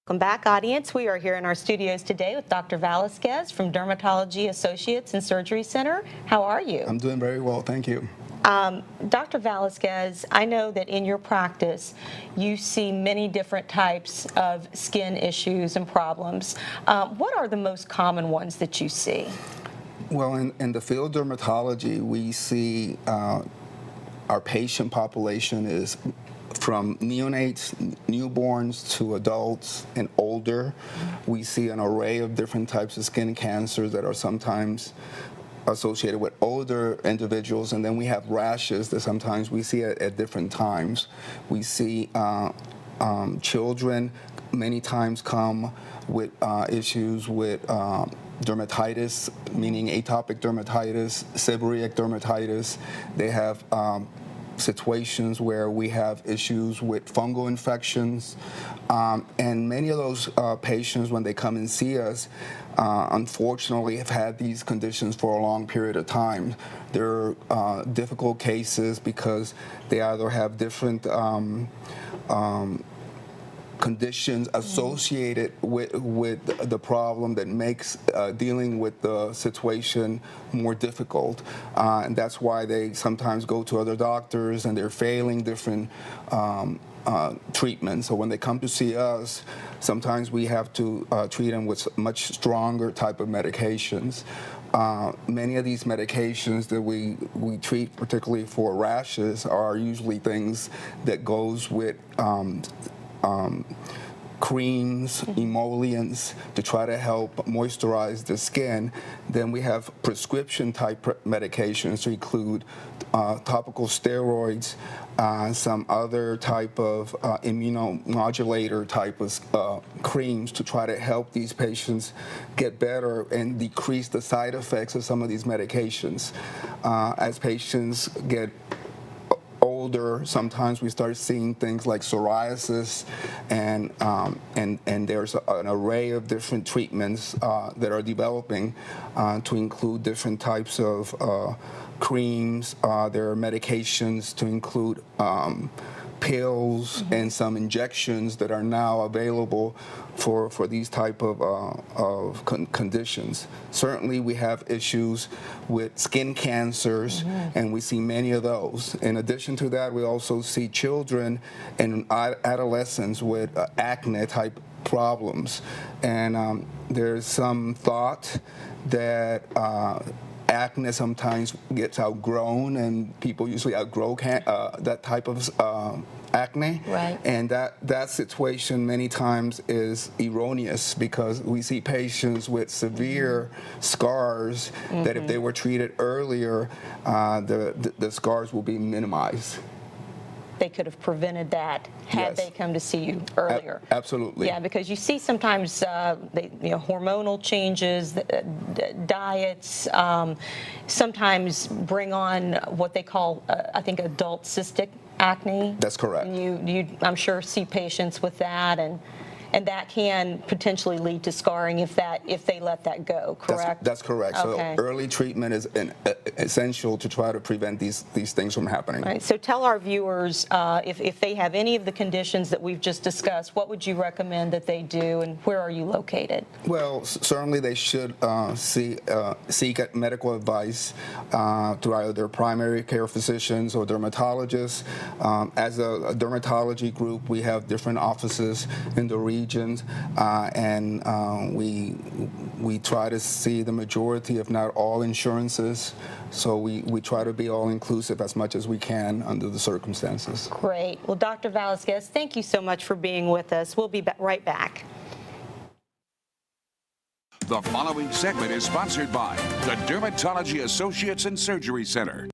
Welcome back, audience. We are here in our studios today with Dr. Velazquez from Dermatology Associates and Surgery Center. How are you? I'm doing very well, thank you. Dr. Velazquez, I know that in your practice you see many different types of skin issues and problems. What are the most common ones that you see? Well, in the field of dermatology, we see our patient population is from neonates, newborns, to adults and older. We see an array of different types of skin cancers that are sometimes associated with older individuals, and then we have rashes that sometimes we see at different times. We see children many times come with issues with dermatitis, meaning atopic dermatitis, seborrheic dermatitis. They have situations where we have issues with fungal infections, and many of those patients, when they come and see us, unfortunately have had these conditions for a long period of time. They're difficult cases because they either have different conditions associated with the problem that makes dealing with the situation more difficult, and that's why they sometimes go to other doctors and they're failing different treatments. So when they come to see us, sometimes we have to treat them with much stronger type of medications. Many of these medications that we treat, particularly for rashes, are usually things that goes with creams, emollients to try to help moisturize the skin. Then we have prescription type medications to include topical steroids, some other type of immunomodulator type of creams to try to help these patients get better and decrease the side effects of some of these medications. As patients get older, sometimes we start seeing things like psoriasis, and there's an array of different treatments that are developing to include different types of creams. There are medications to include pills and some injections that are now available for these type of conditions. Certainly we have issues with skin cancers, and we see many of those. In addition to that, we also see children and adolescents with acne type problems, and there's some thought that acne sometimes gets outgrown, and people usually outgrow that type of acne. Right. And that situation many times is erroneous, because we see patients with severe scars that if they were treated earlier, the scars will be minimized. They could have prevented that had they come to see you earlier. Absolutely. Yeah, because you see sometimes hormonal changes, diets, sometimes bring on what they call, I think, adult cystic acne. That's correct. And you I'm sure, see patients with that, and that can potentially lead to scarring if they let that go, correct? That's correct. Okay. So early treatment is essential to try to prevent these things from happening. Right. So tell our viewers, if they have any of the conditions that we've just discussed, what would you recommend that they do, and where are you located? Well, certainly they should seek medical advice through either their primary care physicians or dermatologists. As a dermatology group, we have different offices in the regions, and we try to see the majority, if not all, insurances. So we try to be all-inclusive as much as we can under the circumstances. Great. Well, Dr. Velazquez, thank you so much for being with us. We'll be right back. The following segment is sponsored by the Dermatology Associates and Surgery Center.